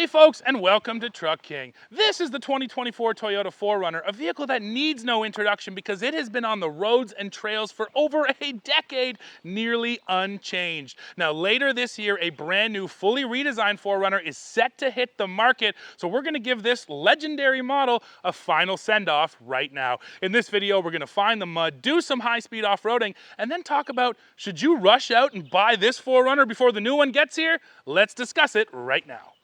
Hey folks, and welcome to Truck King. This is the 2024 Toyota 4Runner, a vehicle that needs no introduction because it has been on the roads and trails for over a decade, nearly unchanged. Now later this year, a brand new, fully redesigned 4Runner is set to hit the market, so we're going to give this legendary model a final send-off right now. In this video, we're going to find the mud, do some high-speed off-roading, and then talk about, should you rush out and buy this 4Runner before the new one gets here? Let's discuss it right now.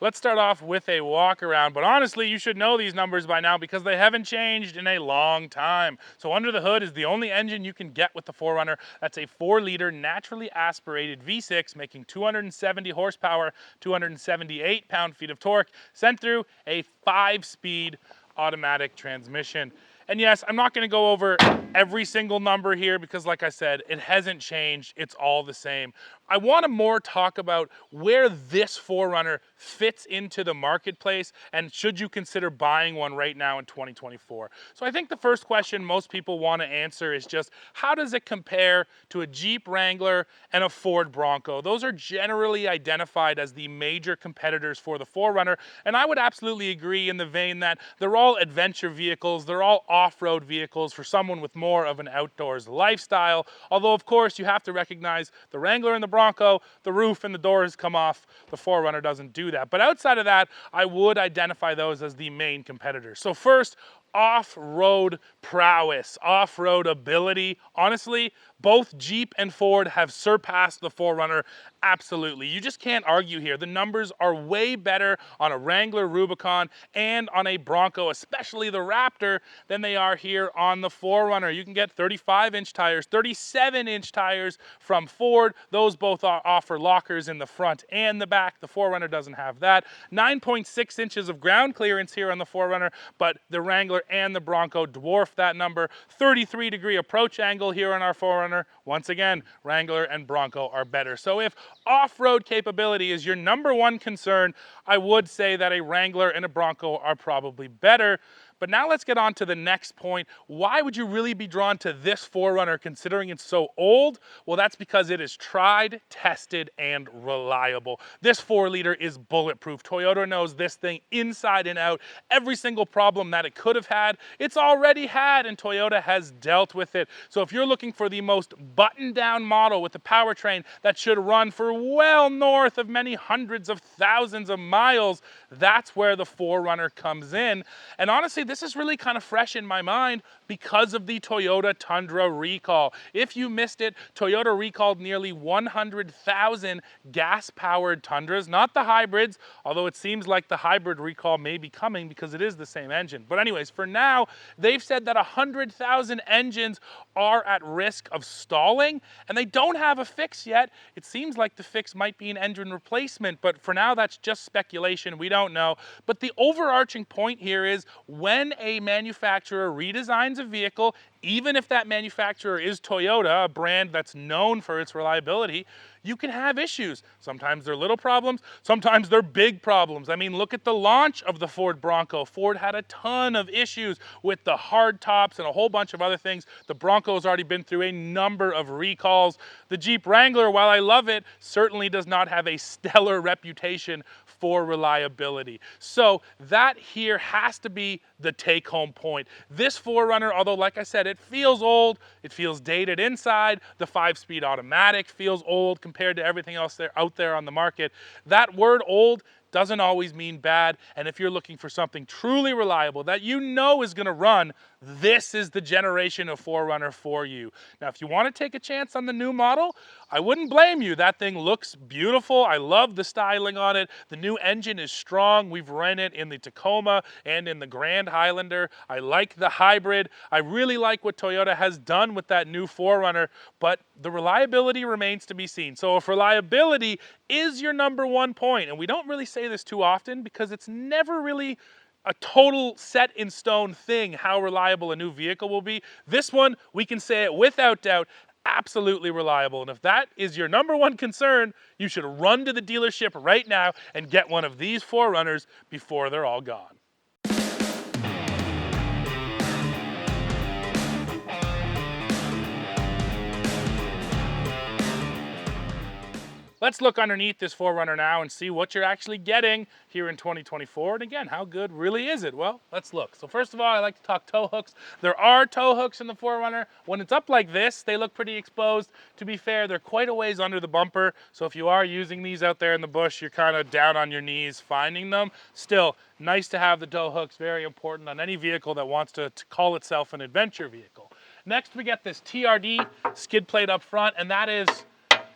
Let's start off with a walk around, but honestly, you should know these numbers by now because they haven't changed in a long time. So under the hood is the only engine you can get with the 4Runner. That's a 4-liter naturally aspirated V6 making 270 horsepower, 278 pound-feet of torque, sent through a 5-speed automatic transmission. And yes, I'm not going to go over every single number here because like I said, it hasn't changed. It's all the same. I want to more talk about where this 4Runner fits into the marketplace and should you consider buying one right now in 2024. So I think the first question most people want to answer is just how does it compare to a Jeep Wrangler and a Ford Bronco? Those are generally identified as the major competitors for the 4Runner, and I would absolutely agree in the vein that they're all adventure vehicles, they're all off-road vehicles for someone with more of an outdoors lifestyle, although of course you have to recognize the Wrangler and the Bronco, the roof and the doors come off. The 4Runner doesn't do that. But outside of that, I would identify those as the main competitors. So first, off-road prowess, off-road ability. Honestly, both Jeep and Ford have surpassed the 4Runner absolutely. You just can't argue here. The numbers are way better on a Wrangler Rubicon and on a Bronco, especially the Raptor, than they are here on the 4Runner. You can get 35-inch tires, 37-inch tires from Ford. Those both offer lockers in the front and the back. The 4Runner doesn't have that. 9.6 inches of ground clearance here on the 4Runner, but the Wrangler and the Bronco dwarf that number. 33-degree approach angle here on our 4Runner. Once again, Wrangler and Bronco are better. So if off-road capability is your number one concern, I would say that a Wrangler and a Bronco are probably better. But now let's get on to the next point. Why would you really be drawn to this 4Runner considering it's so old? Well, that's because it is tried, tested, and reliable. This 4-liter is bulletproof. Toyota knows this thing inside and out. Every single problem that it could have had, it's already had, and Toyota has dealt with it. So if you're looking for the most buttoned-down model with a powertrain that should run for well north of many hundreds of thousands of miles, that's where the 4Runner comes in. And honestly, this is really kind of fresh in my mind because of the Toyota Tundra recall. If you missed it, Toyota recalled nearly 100,000 gas-powered Tundras, not the hybrids, although it seems like the hybrid recall may be coming because it is the same engine. But anyways, for now, they've said that 100,000 engines are at risk of stalling, and they don't have a fix yet. It seems like the fix might be an engine replacement, but for now, that's just speculation. We don't know. But the overarching point here is when a manufacturer redesigns a vehicle, even if that manufacturer is Toyota, a brand that's known for its reliability, you can have issues. Sometimes they're little problems, sometimes they're big problems. I mean, look at the launch of the Ford Bronco. Ford had a ton of issues with the hard tops and a whole bunch of other things. The Bronco's already been through a number of recalls. The Jeep Wrangler, while I love it, certainly does not have a stellar reputation for reliability. So that here has to be the take-home point. This 4Runner, although like I said, it feels old, it feels dated inside, the 5-speed automatic feels old compared to everything else out there on the market. That word old doesn't always mean bad. And if you're looking for something truly reliable that you know is going to run, this is the generation of 4Runner for you. Now, if you want to take a chance on the new model, I wouldn't blame you. That thing looks beautiful. I love the styling on it. The new engine is strong. We've run it in the Tacoma and in the Grand Highlander. I like the hybrid. I really like what Toyota has done with that new 4Runner, but the reliability remains to be seen. So if reliability is your number one point, and we don't really say this too often because it's never really a total set in stone thing how reliable a new vehicle will be. This one, we can say it without doubt, absolutely reliable. And if that is your number one concern, you should run to the dealership right now and get one of these 4Runners before they're all gone. Let's look underneath this 4Runner now and see what you're actually getting here in 2024. And again, how good really is it? Well, let's look. So first of all, I like to talk tow hooks. There are tow hooks in the 4Runner. When it's up like this, they look pretty exposed. To be fair, they're quite a ways under the bumper. So if you are using these out there in the bush, you're kind of down on your knees finding them. Still, nice to have the tow hooks. Very important on any vehicle that wants to call itself an adventure vehicle. Next, we get this TRD skid plate up front, and that is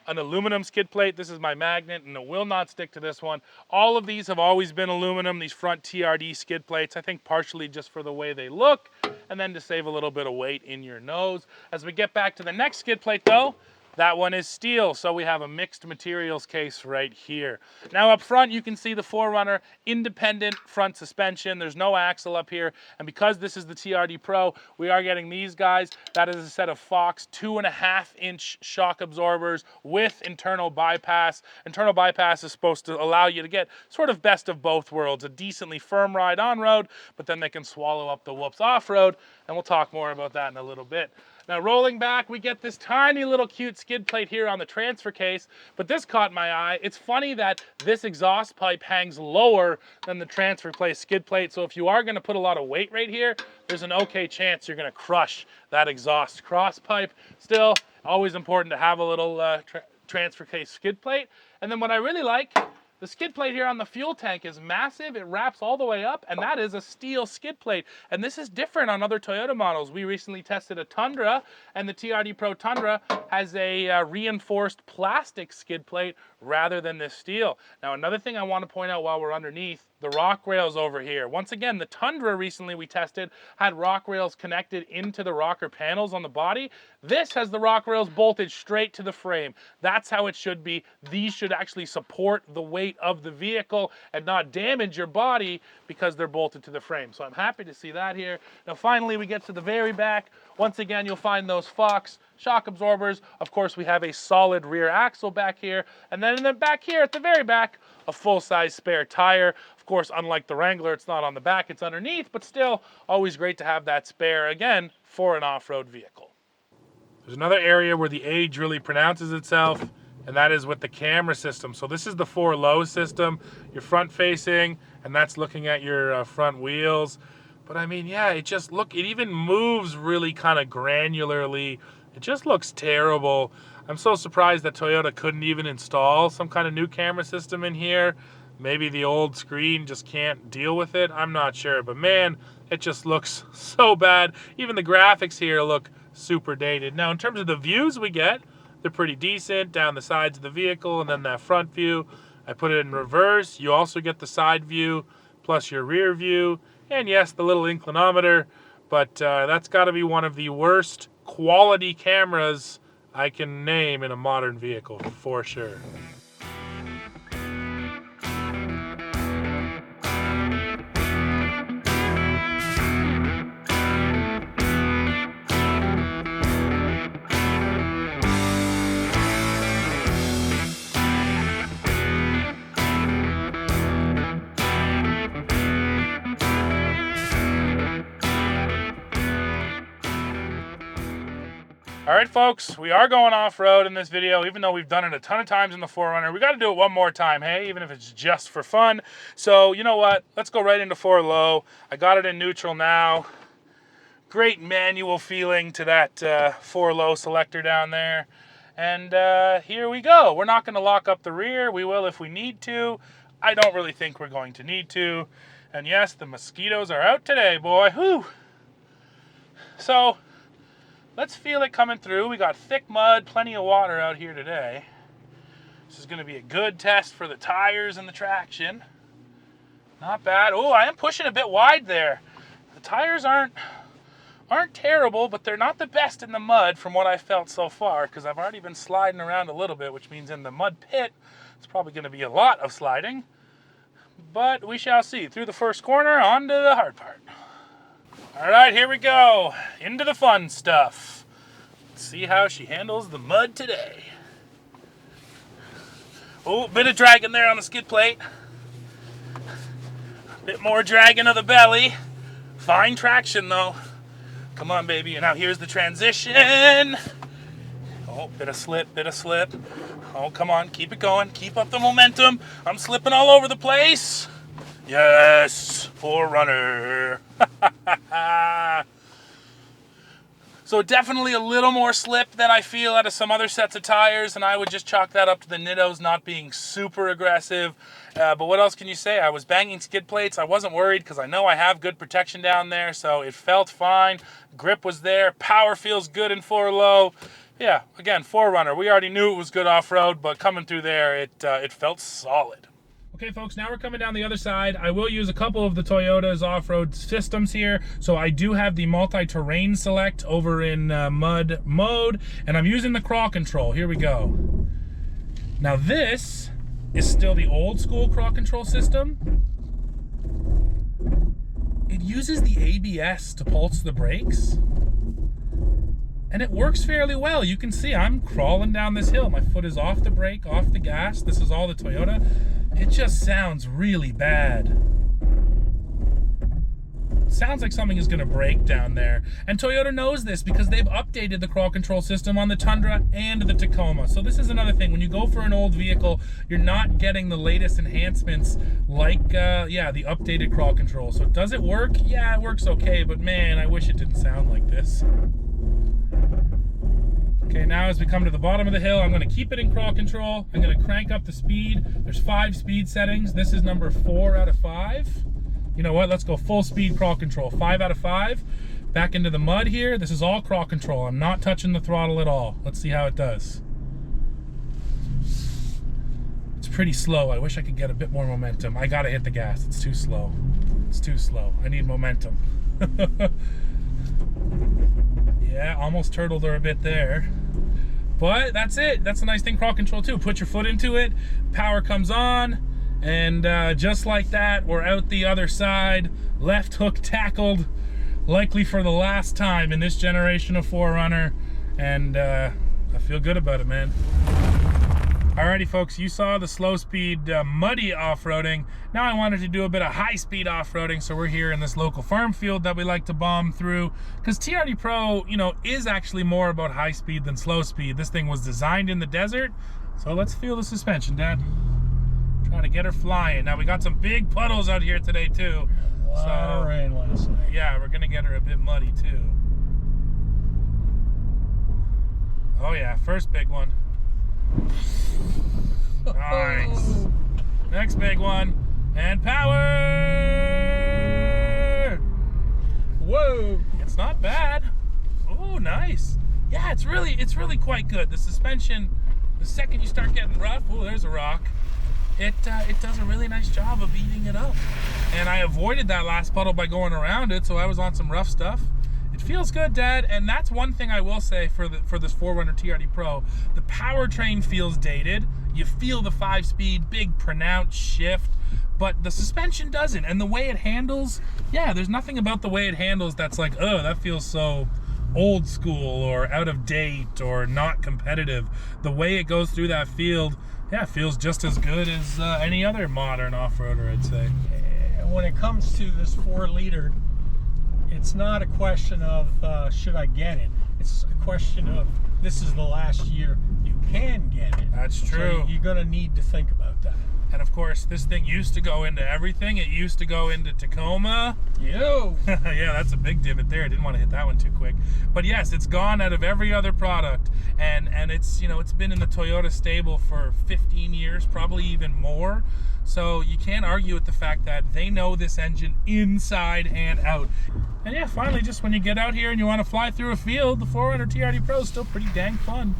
an aluminum skid plate. This is my magnet, and it will not stick to this one. All of these have always been aluminum, these front TRD skid plates, I think partially just for the way they look, and then to save a little bit of weight in your nose. As we get back to the next skid plate though, that one is steel, so we have a mixed materials case right here. Now up front, you can see the 4Runner independent front suspension. There's no axle up here, and because this is the TRD Pro, we are getting these guys. That is a set of Fox 2.5-inch shock absorbers with internal bypass. Internal bypass is supposed to allow you to get sort of best of both worlds, a decently firm ride on-road, but then they can swallow up the whoops off-road, and we'll talk more about that in a little bit. Now rolling back, we get this tiny little cute skid plate here on the transfer case, but this caught my eye. It's funny that this exhaust pipe hangs lower than the transfer case skid plate, so if you are going to put a lot of weight right here, there's an okay chance you're going to crush that exhaust cross pipe. Still, always important to have a little transfer case skid plate. And then what I really like, the skid plate here on the fuel tank is massive. It wraps all the way up, and that is a steel skid plate. And this is different on other Toyota models. We recently tested a Tundra, and the TRD Pro Tundra has a reinforced plastic skid plate rather than this steel. Now, another thing I want to point out while we're underneath, the rock rails over here. Once again, the Tundra recently we tested had rock rails connected into the rocker panels on the body. This has the rock rails bolted straight to the frame. That's how it should be. These should actually support the weight of the vehicle and not damage your body because they're bolted to the frame. So I'm happy to see that here. Now finally we get to the very back. Once again, you'll find those Fox shock absorbers. Of course, we have a solid rear axle back here. And then in the back here at the very back, a full-size spare tire. Of course, unlike the Wrangler, it's not on the back, it's underneath, but still always great to have that spare, again, for an off-road vehicle. There's another area where the age really pronounces itself, and that is with the camera system. So this is the 4-low system. You're front-facing, and that's looking at your front wheels. But I mean, yeah, it even moves really kind of granularly. It just looks terrible. I'm so surprised that Toyota couldn't even install some kind of new camera system in here. Maybe the old screen just can't deal with it. I'm not sure, but man, it just looks so bad. Even the graphics here look super dated. Now, in terms of the views we get, they're pretty decent down the sides of the vehicle, and then that front view. I put it in reverse. You also get the side view plus your rear view, and yes, the little inclinometer, but that's got to be one of the worst quality cameras I can name in a modern vehicle, for sure. All right, folks, we are going off-road in this video, even though we've done it a ton of times in the 4Runner. We got to do it one more time, hey, even if it's just for fun. So, you know what? Let's go right into 4-low. I got it in neutral now. Great manual feeling to that 4-low selector down there. And here we go. We're not going to lock up the rear. We will if we need to. I don't really think we're going to need to. And yes, the mosquitoes are out today, boy. Whew. So let's feel it coming through. We got thick mud, plenty of water out here today. This is going to be a good test for the tires and the traction. Not bad. Oh, I am pushing a bit wide there. The tires aren't terrible, but they're not the best in the mud from what I felt so far, because I've already been sliding around a little bit, which means in the mud pit, it's probably going to be a lot of sliding. But we shall see. Through the first corner, on to the hard part. All right, here we go. Into the fun stuff. Let's see how she handles the mud today. Oh, bit of dragging there on the skid plate. Bit more dragging of the belly. Fine traction though. Come on, baby. And now here's the transition. Oh, bit of slip. Oh, come on. Keep it going. Keep up the momentum. I'm slipping all over the place. Yes, 4Runner. So definitely a little more slip than I feel out of some other sets of tires, and I would just chalk that up to the Nittos not being super aggressive. But what else can you say? I was banging skid plates. I wasn't worried because I know I have good protection down there, so it felt fine. Grip was there. Power feels good in 4-low. Yeah, again, 4Runner. We already knew it was good off-road, but coming through there, it felt solid. Okay, folks, now we're coming down the other side. I will use a couple of the Toyota's off-road systems here. So I do have the multi-terrain select over in mud mode, and I'm using the crawl control. Here we go. Now this is still the old school crawl control system. It uses the ABS to pulse the brakes. And it works fairly well. You can see I'm crawling down this hill. My foot is off the brake, off the gas. This is all the Toyota. It just sounds really bad. It sounds like something is gonna break down there. And Toyota knows this because they've updated the crawl control system on the Tundra and the Tacoma. So this is another thing. When you go for an old vehicle, you're not getting the latest enhancements like, the updated crawl control. So does it work? Yeah, it works okay, but man, I wish it didn't sound like this. Okay, now as we come to the bottom of the hill, I'm going to keep it in crawl control. I'm going to crank up the speed. There's 5 speed settings. This is number 4 out of 5. You know what? Let's go full speed crawl control. 5 out of 5. Back into the mud here. This is all crawl control. I'm not touching the throttle at all. Let's see how it does. It's pretty slow. I wish I could get a bit more momentum. I got to hit the gas. It's too slow. It's too slow. I need momentum. Yeah, almost turtled her a bit there. But that's it. That's a nice thing, crawl control too. Put your foot into it, power comes on, and just like that, we're out the other side. Left hook tackled, likely for the last time in this generation of 4Runner, and I feel good about it, man. Alrighty, folks, you saw the slow speed, muddy off-roading. Now I wanted to do a bit of high-speed off-roading, so we're here in this local farm field that we like to bomb through. Because TRD Pro, you know, is actually more about high speed than slow speed. This thing was designed in the desert, so let's feel the suspension, Dad. Trying to get her flying. Now we got some big puddles out here today too. A lot of rain last night. Yeah, we're gonna get her a bit muddy too. Oh yeah, first big one. Nice. Next big one. And power! Whoa! It's not bad. Oh, nice. Yeah, it's really quite good. The suspension, the second you start getting rough, oh, there's a rock. It does a really nice job of eating it up. And I avoided that last puddle by going around it, so I was on some rough stuff. It feels good, Dad, and that's one thing I will say for this 4Runner TRD Pro. The powertrain feels dated. You feel the 5-speed, big pronounced shift, but the suspension doesn't. And the way it handles, yeah, there's nothing about the way it handles that's like, oh, that feels so old school or out of date or not competitive. The way it goes through that field, yeah, feels just as good as any other modern off-roader, I'd say. When it comes to this 4-liter, it's not a question of should I get it. It's a question of this is the last year you can get it. That's true. So you're going to need to think about that. And of course, this thing used to go into everything. It used to go into Tacoma. Yo! Yeah, that's a big divot there. I didn't want to hit that one too quick. But yes, it's gone out of every other product. And it's, it's been in the Toyota stable for 15 years, probably even more. So you can't argue with the fact that they know this engine inside and out. And yeah, finally, just when you get out here and you want to fly through a field, the 4Runner TRD Pro is still pretty dang fun.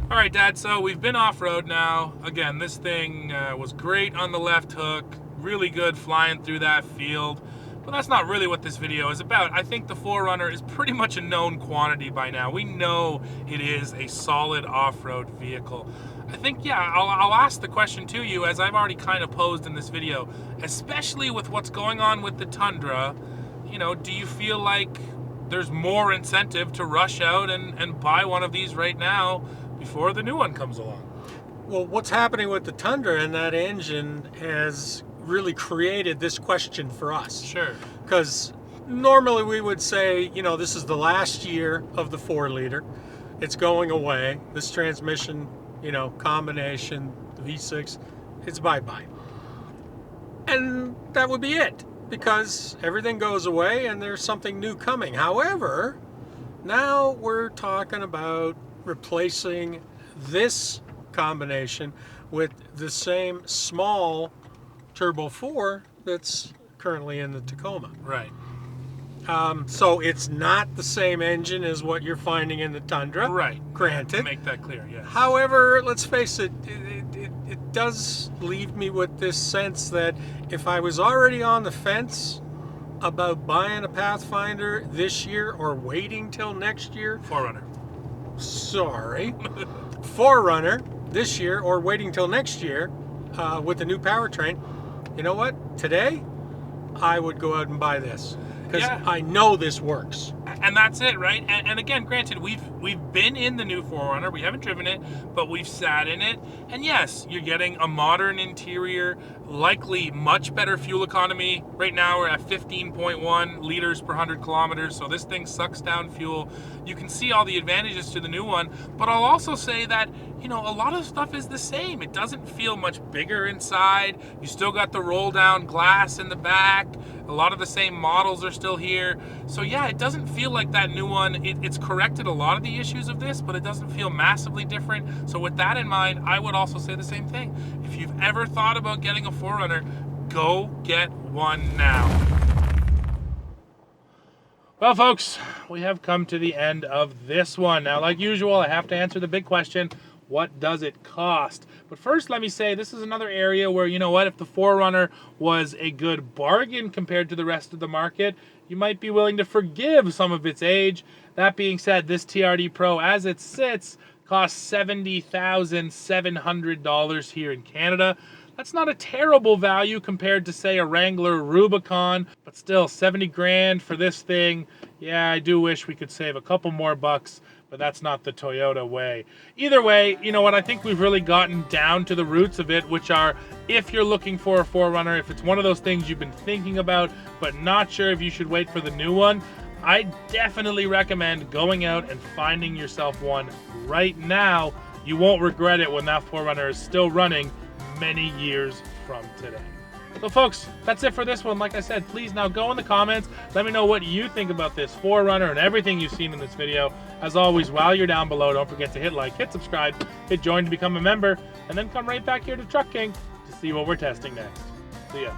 All right, Dad, so we've been off-road now. Again, this thing was great on the left hook, really good flying through that field. But that's not really what this video is about. I think the 4Runner is pretty much a known quantity by now. We know it is a solid off-road vehicle. I think, yeah, I'll ask the question to you, as I've already kind of posed in this video, especially with what's going on with the Tundra. Do you feel like there's more incentive to rush out and buy one of these right now before the new one comes along? Well, what's happening with the Tundra and that engine has really created this question for us. Sure. Because normally we would say, this is the last year of the 4-liter. It's going away. This transmission, combination, the V6, it's bye-bye. And that would be it, because everything goes away and there's something new coming. However, now we're talking about replacing this combination with the same small Turbo 4 that's currently in the Tacoma. Right. So it's not the same engine as what you're finding in the Tundra. Right. Granted. To make that clear, yes. However, let's face it, it does leave me with this sense that if I was already on the fence about buying a Pathfinder this year or waiting till next year. 4Runner. Sorry. 4Runner this year or waiting till next year with the new powertrain. You know what? Today, I would go out and buy this. Because I know this works. And that's it, right? And again, granted, we've been in the new 4Runner. We haven't driven it, but we've sat in it. And yes, you're getting a modern interior, likely much better fuel economy. Right now, we're at 15.1 liters per 100 kilometers, so this thing sucks down fuel. You can see all the advantages to the new one, but I'll also say that, a lot of stuff is the same. It doesn't feel much bigger inside. You still got the roll-down glass in the back. A lot of the same models are still here. So yeah, it doesn't feel like that new one. It's corrected a lot of the issues of this, but it doesn't feel massively different. So with that in mind, I would also say the same thing. If you've ever thought about getting a 4Runner, go get one now. Well, folks, we have come to the end of this one. Now, like usual, I have to answer the big question. What does it cost? But first, let me say this is another area where, if the 4Runner was a good bargain compared to the rest of the market, you might be willing to forgive some of its age. That being said, this TRD Pro, as it sits, costs $70,700 here in Canada. That's not a terrible value compared to, say, a Wrangler Rubicon, but still 70 grand for this thing. Yeah, I do wish we could save a couple more bucks, but that's not the Toyota way. Either way, you know what, I think we've really gotten down to the roots of it, which are, if you're looking for a 4Runner, if it's one of those things you've been thinking about, but not sure if you should wait for the new one, I definitely recommend going out and finding yourself one right now. You won't regret it when that 4Runner is still running many years from today. So folks, that's it for this one. Like I said, please now go in the comments. Let me know what you think about this 4Runner and everything you've seen in this video. As always, while you're down below, don't forget to hit like, hit subscribe, hit join to become a member, and then come right back here to Truck King to see what we're testing next. See ya.